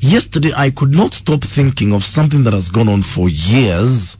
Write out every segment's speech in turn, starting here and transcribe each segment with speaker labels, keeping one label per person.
Speaker 1: Yesterday, I could not stop thinking of something that has gone on for years.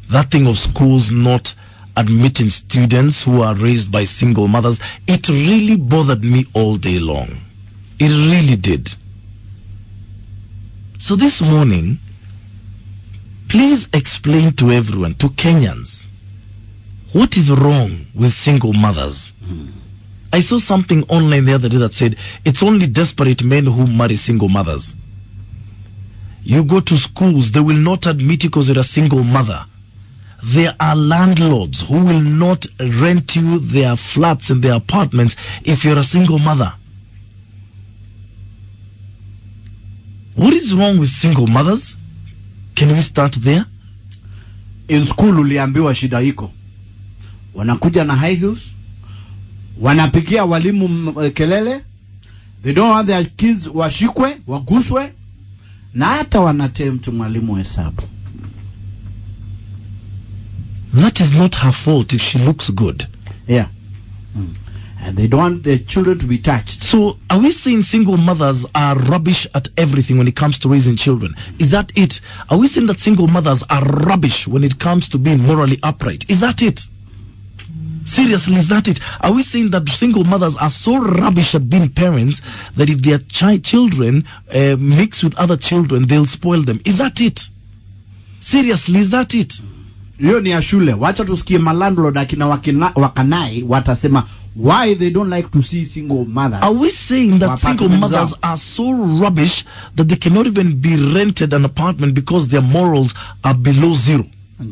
Speaker 1: That thing of schools not admitting students who are raised by single mothers. It really bothered me all day long. It really did. So this morning, please explain to everyone, to Kenyans, what is wrong with single mothers? I saw something online the other day that said it's only desperate men who marry single mothers. You go to schools, they will not admit you because you're a single mother. There are landlords who will not rent you their flats and their apartments if you're a single mother. What is wrong with single mothers? Can we start there?
Speaker 2: In school uliambiwa shida iko. Wanakuja na high heels. Wanapigia walimu kelele. They don't want their kids washikwe, waguswe. Na hata wanatempt mwalimu hesabu.
Speaker 1: That is not her fault if she looks good.
Speaker 2: Yeah. And they don't want their children to be touched.
Speaker 1: So, are we saying single mothers are rubbish at everything when it comes to raising children? Is that it? Are we saying that single mothers are rubbish when it comes to being morally upright? Is that it? Seriously, is that it? Are we saying that single mothers are so rubbish at being parents that if their children mix with other children, they'll spoil them? Is that it? Seriously, is that it?
Speaker 2: Hiyo ni ya shule. Wacha tusikie malandlord akina wakanai watasema why they don't like to see single mothers.
Speaker 1: Are we saying that single mothers are so rubbish that they cannot even be rented an apartment because their morals are below zero?
Speaker 2: No,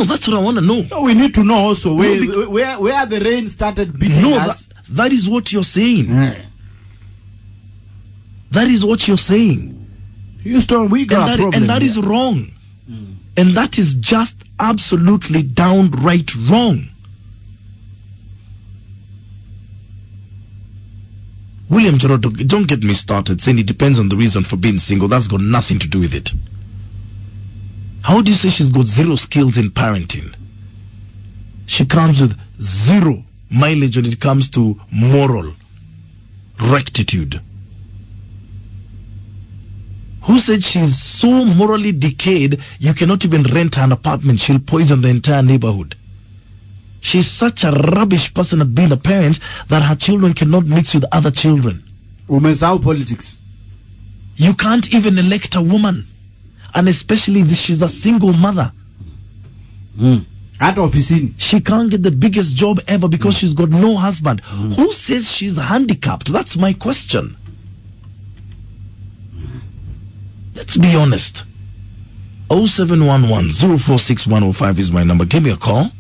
Speaker 1: that's what I want to know.
Speaker 2: No, we need to know also where the rain started beating us.
Speaker 1: That is what you're saying. That is what you're saying.
Speaker 2: Houston, we got a problem.
Speaker 1: And that is wrong. And that is just absolutely downright wrong. William Gerardo, don't get me started saying it depends on the reason for being single. That's got nothing to do with it. How do you say she's got zero skills in parenting? She comes with zero mileage when it comes to moral rectitude. Who said she's so morally decayed you cannot even rent her an apartment? She'll poison the entire neighborhood. She's such a rubbish person at being a parent that her children cannot mix with other children.
Speaker 2: Umesahau politics.
Speaker 1: You can't even elect a woman. And especially if she's a single mother.
Speaker 2: At officine.
Speaker 1: She can't get the biggest job ever because she's got no husband. Who says she's handicapped? That's my question. Let's be honest. 0711 046105 is my number. Give me a call.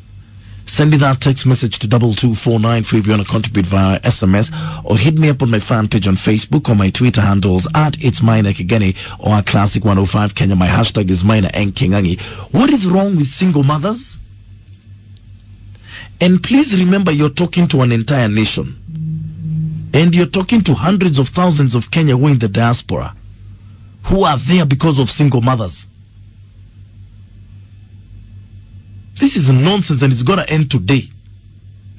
Speaker 1: Send me that text message to 2249 if you want to contribute via SMS, or hit me up on my fan page on Facebook or my Twitter handles at It's Maina Kageni or at Classic 105 Kenya. My hashtag is Maina Nkingangi. What is wrong with single mothers? And please remember, you're talking to an entire nation. And you're talking to hundreds of thousands of Kenya who are in the diaspora, who are there because of single mothers. This is nonsense, and it's got to end today.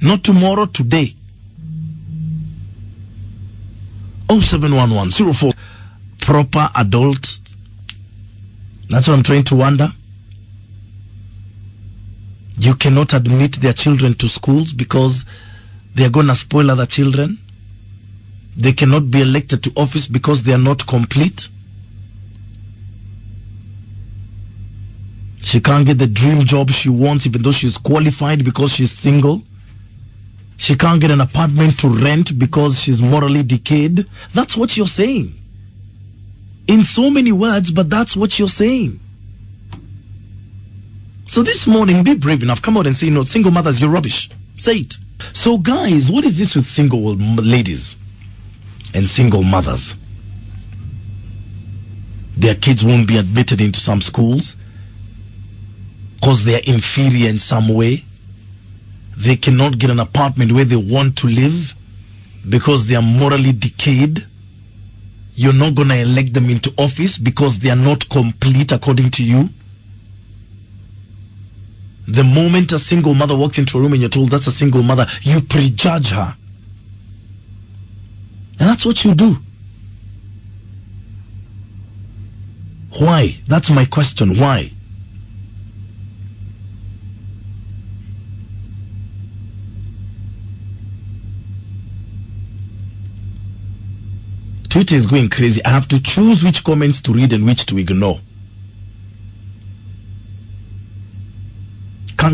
Speaker 1: Not tomorrow, today. 0711 04 proper adults. That's what I'm trying to wonder. You cannot admit their children to schools because they are going to spoil other children. They cannot be elected to office because they are not complete. She can't get the dream job she wants even though she's qualified because she's single. She can't get an apartment to rent because she's morally decayed. That's what you're saying. In so many words, but that's what you're saying. So this morning, be brave enough. Come out and say, no, single mothers, you're rubbish. Say it. So guys, what is this with single ladies and single mothers? Their kids won't be admitted into some schools because they're inferior in some way. They cannot get an apartment where they want to live because they are morally decayed. You're not going to elect them into office because they are not complete according to you. The moment a single mother walks into a room and you're told that's a single mother, you prejudge her. And that's what you do. Why? That's my question. Why? Twitter is going crazy. I have to choose which comments to read and which to ignore.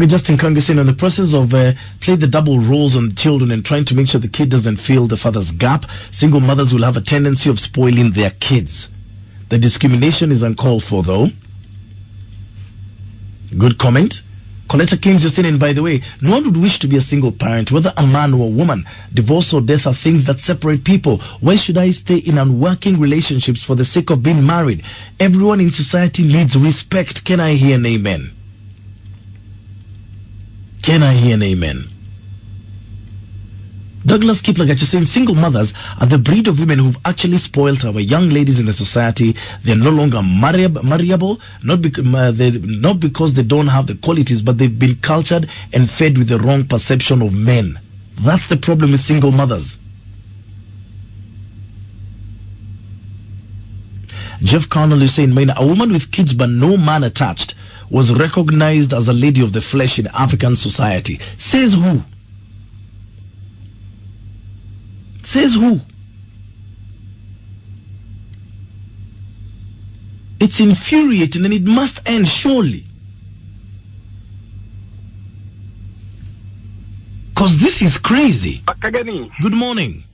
Speaker 1: Justin Kangi saying, in the process of play the double roles on children and trying to make sure the kid doesn't feel the father's gap, single mothers will have a tendency of spoiling their kids. The discrimination is uncalled for, though. Good comment. Coletta Kings just saying, and by the way, no one would wish to be a single parent, whether a man or a woman. Divorce or death are things that separate people. Why should I stay in unworking relationships for the sake of being married? Everyone in society needs respect. Can I hear an amen? Can I hear an amen? Douglas Kiplagat is saying, single mothers are the breed of women who've actually spoiled our young ladies in the society. They're no longer marriable, not because they don't have the qualities, but they've been cultured and fed with the wrong perception of men. That's the problem with single mothers. Jeff Connell is saying, Maina, a woman with kids but no man attached was recognized as a lady of the flesh in African society. Says who? Says who? It's infuriating and it must end, surely. Because this is crazy.
Speaker 3: Kageni.
Speaker 1: Good morning.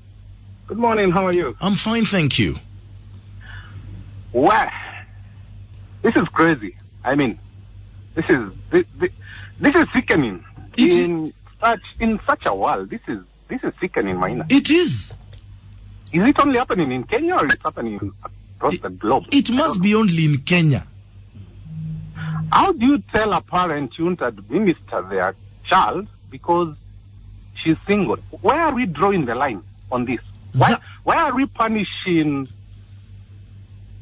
Speaker 3: Good morning, how are you?
Speaker 1: I'm fine, thank you.
Speaker 3: Wow. This is crazy. I mean, this is sickening. In such a world, this is sickening, Maina.
Speaker 1: It is.
Speaker 3: Is it only happening in Kenya or it's happening across the globe?
Speaker 1: It must be only in Kenya.
Speaker 3: How do you tell a parent you won't administer their child because she's single? Where are we drawing the line on this? Why are we punishing?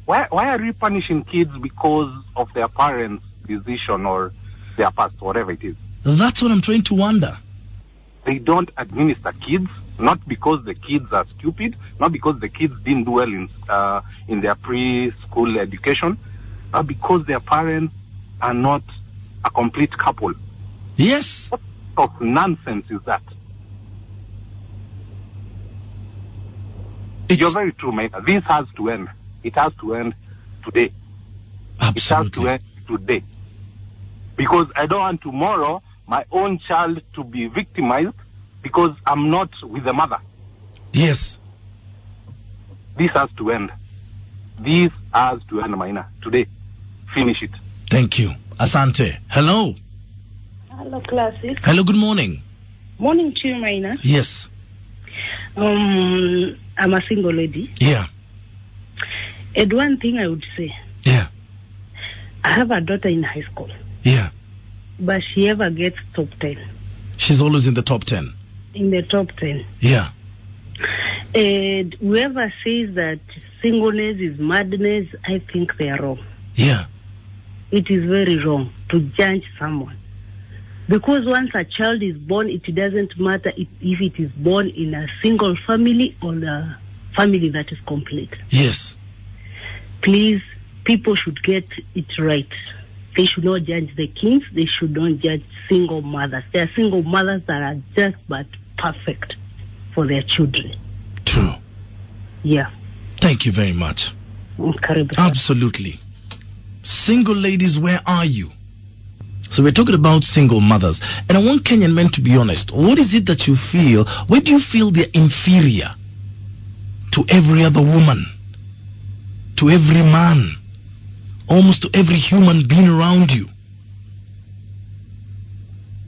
Speaker 3: Why are we punishing kids because of their parents' decision or their past, whatever it is?
Speaker 1: That's what I'm trying to wonder.
Speaker 3: They don't administer kids, not because the kids are stupid, not because the kids didn't do well in their preschool education, but because their parents are not a complete couple.
Speaker 1: Yes.
Speaker 3: What sort of nonsense is that? You're very true, mate. This has to end. It has to end today.
Speaker 1: Absolutely.
Speaker 3: It has to end today. Because I don't want tomorrow my own child to be victimized because I'm not with the mother.
Speaker 1: Yes.
Speaker 3: This has to end. This has to end, Maina. Today. Finish it.
Speaker 1: Thank you. Asante. Hello.
Speaker 4: Hello, classes.
Speaker 1: Hello, good morning.
Speaker 4: Morning to you, Maina.
Speaker 1: Yes.
Speaker 4: I'm a single lady.
Speaker 1: Yeah.
Speaker 4: And one thing I would say,
Speaker 1: Yeah.
Speaker 4: I have a daughter in high school,
Speaker 1: Yeah.
Speaker 4: but she ever gets top 10.
Speaker 1: She's always in the top 10.
Speaker 4: In the top 10.
Speaker 1: Yeah.
Speaker 4: And whoever says that singleness is madness, I think they are wrong.
Speaker 1: Yeah.
Speaker 4: It is very wrong to judge someone. Because once a child is born, it doesn't matter if it is born in a single family or a family that is complete.
Speaker 1: Yes.
Speaker 4: Please, people should get it right. They should not judge the kings. They should not judge single mothers. There are single mothers that are just but perfect for their children.
Speaker 1: True.
Speaker 4: Yeah.
Speaker 1: Thank you very much.
Speaker 4: Karibu.
Speaker 1: Absolutely. Single ladies, where are you? So we're talking about single mothers. And I want Kenyan men to be honest. What is it that you feel? Where do you feel they're inferior to every other woman? To every man? Almost to every human being around you?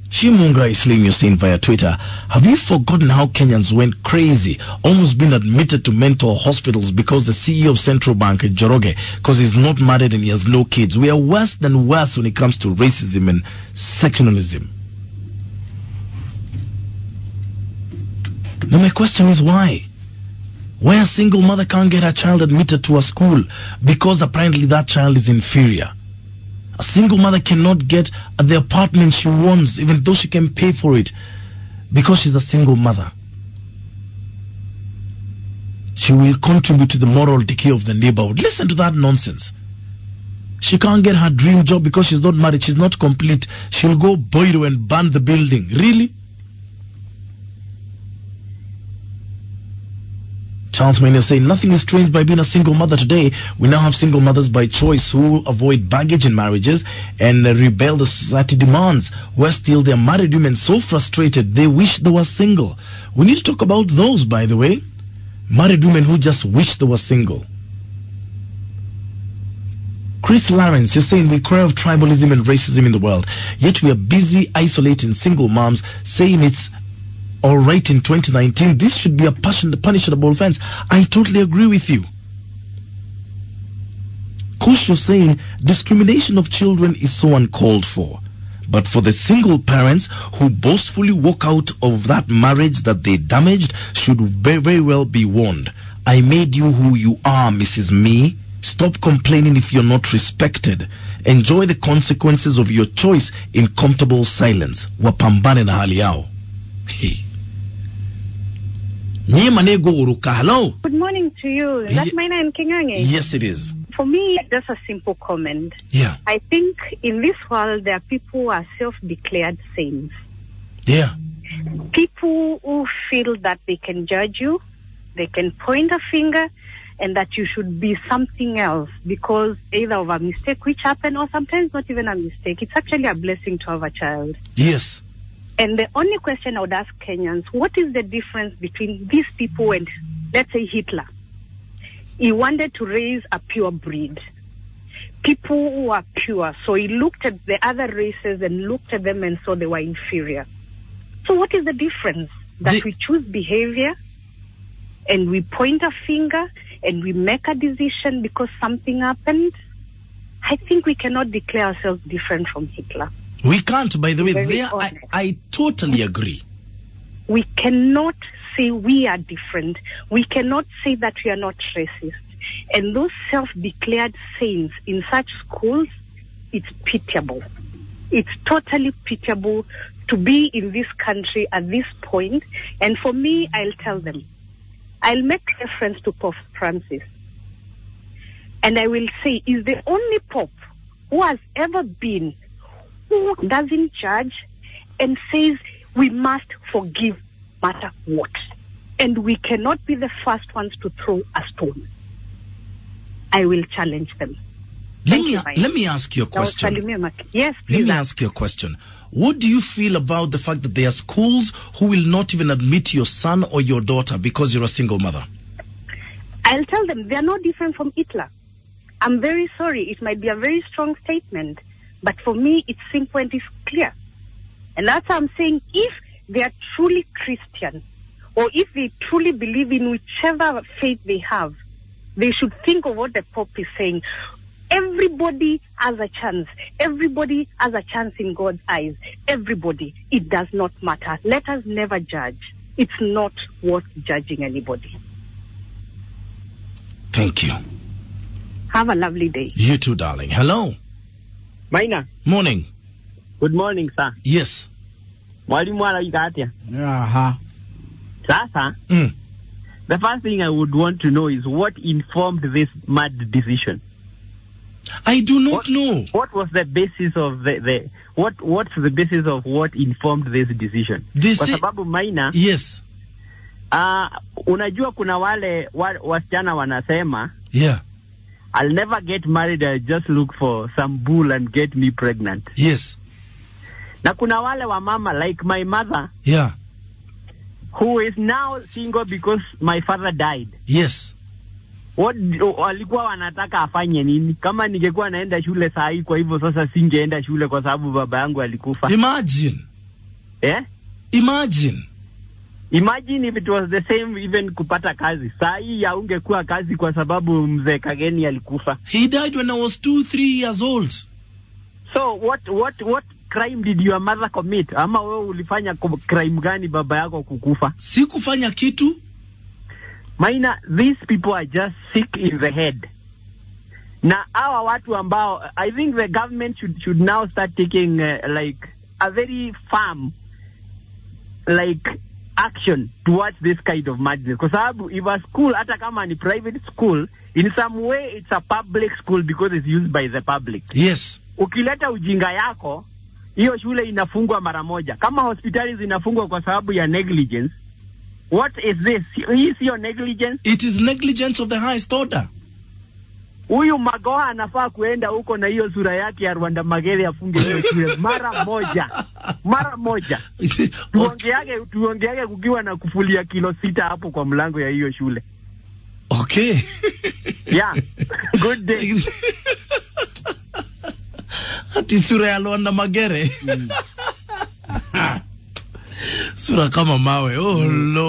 Speaker 1: Shimunga Islim, you're saying via Twitter, have you forgotten how Kenyans went crazy, almost been admitted to mental hospitals because the CEO of Central Bank, Joroge, because he's not married and he has no kids? We are worse than worse when it comes to racism and sectionalism. Now my question is why? Why a single mother can't get her child admitted to a school because apparently that child is inferior? A single mother cannot get the apartment she wants even though she can pay for it because she's a single mother. She will contribute to the moral decay of the neighborhood. Listen to that nonsense. She can't get her dream job because she's not married. She's not complete. She'll go Boiro and burn the building. Really? Charles Maina saying, nothing is strange by being a single mother today. We now have single mothers by choice who avoid baggage in marriages and rebel the society demands. Where still they're married women so frustrated they wish they were single. We need to talk about those, by the way. Married women who just wish they were single. Chris Lawrence, you're saying we cry of tribalism and racism in the world, yet we are busy isolating single moms, saying it's all right in 2019. This should be a punishable offense. I totally agree with you. Kush, you're saying discrimination of children is so uncalled for. But for the single parents who boastfully walk out of that marriage that they damaged should very, very well be warned. I made you who you are, Mrs. Me. Stop complaining if you're not respected. Enjoy the consequences of your choice in comfortable silence. Wapambane na hali yao. Hey. Hello.
Speaker 5: Good morning to you. Is that Maina Kageni?
Speaker 1: Yes, it is.
Speaker 5: For me, just a simple comment.
Speaker 1: Yeah.
Speaker 5: I think in this world, there are people who are self-declared saints.
Speaker 1: Yeah.
Speaker 5: People who feel that they can judge you, they can point a finger, and that you should be something else because either of a mistake which happened or sometimes not even a mistake. It's actually a blessing to have a child.
Speaker 1: Yes.
Speaker 5: And the only question I would ask Kenyans, what is the difference between these people and, let's say, Hitler? He wanted to raise a pure breed. People who are pure. So he looked at the other races and looked at them and saw they were inferior. So what is the difference? That we choose behavior and we point a finger and we make a decision because something happened? I think we cannot declare ourselves different from Hitler.
Speaker 1: We can't, by the way. There, I totally agree.
Speaker 5: We cannot say we are different. We cannot say that we are not racist. And those self-declared saints in such schools, it's pitiable. It's totally pitiable to be in this country at this point. And for me, I'll tell them. I'll make reference to Pope Francis. And I will say, is the only Pope who has ever been who doesn't judge and says we must forgive no matter what. And we cannot be the first ones to throw a stone. I will challenge them.
Speaker 1: Let me ask you a question.
Speaker 5: Yes, please.
Speaker 1: Let me ask you a question. What do you feel about the fact that there are schools who will not even admit your son or your daughter because you're a single mother?
Speaker 5: I'll tell them they're no different from Hitler. I'm very sorry. It might be a very strong statement. But for me, it's simple and it's clear. And that's why I'm saying if they are truly Christian, or if they truly believe in whichever faith they have, they should think of what the Pope is saying. Everybody has a chance. Everybody has a chance in God's eyes. Everybody. It does not matter. Let us never judge. It's not worth judging anybody.
Speaker 1: Thank you.
Speaker 5: Have a lovely day.
Speaker 1: You too, darling. Hello.
Speaker 6: Maina.
Speaker 1: Morning.
Speaker 6: Good morning, sir.
Speaker 1: Yes.
Speaker 6: Mwalimu anaikatia. Sasa, the first thing I would want to know is what informed this mad decision.
Speaker 1: I do not know.
Speaker 6: What was the basis of what's the basis of what informed this decision? Kwa sababu Maina.
Speaker 1: Yes.
Speaker 6: Unajua kuna wale wasichana wanasema.
Speaker 1: Yeah.
Speaker 6: I'll never get married, I'll just look for some bull and get me pregnant.
Speaker 1: Yes.
Speaker 6: Na kuna wale wa mama like my mother.
Speaker 1: Yeah.
Speaker 6: Who is now single because my father died.
Speaker 1: Yes.
Speaker 6: Walikuwa wanataka afanye nini? Kama ningekuwa naenda shule saa hii, kwa hivyo sasa singeenda shule kwa sababu baba yangu alikufa.
Speaker 1: Imagine.
Speaker 6: Imagine if it was the same even kupata kazi. Saa hii haungekuwa kazi kwa sababu mzee Kageni alikufa.
Speaker 1: He died when I was 2-3 years old.
Speaker 6: So what crime did your mother commit? Ama wewe ulifanya crime gani baba yako kukufa?
Speaker 1: Sikufanya kitu.
Speaker 6: Maina, these people are just sick in the head. Na hawa watu ambao, I think the government should now start taking like a very firm, like action towards this kind of madness. Kwa sababu if a school, hata kama ni private school, in some way it's a public school because it's used by the public.
Speaker 1: Yes.
Speaker 6: Ukileta ujinga yako, hiyo shule inafungwa mara moja. Kama hospitali zinafungwa kwa sababu ya negligence, what is this? Hii sio negligence.
Speaker 1: It is negligence of the highest order.
Speaker 6: Huyu Magoha anafaa kuenda huko na hiyo sura yake ya Rwanda Magere afunge hiyo shule mara moja. Mara moja. Tuongeage kukiwa na kufulia kilo 6 hapo kwa mlango ya hiyo shule.
Speaker 1: Okay.
Speaker 6: Yeah. Good day.
Speaker 1: Ati sura ya Rwanda Magere. Sura kama mawe. Oh Lord.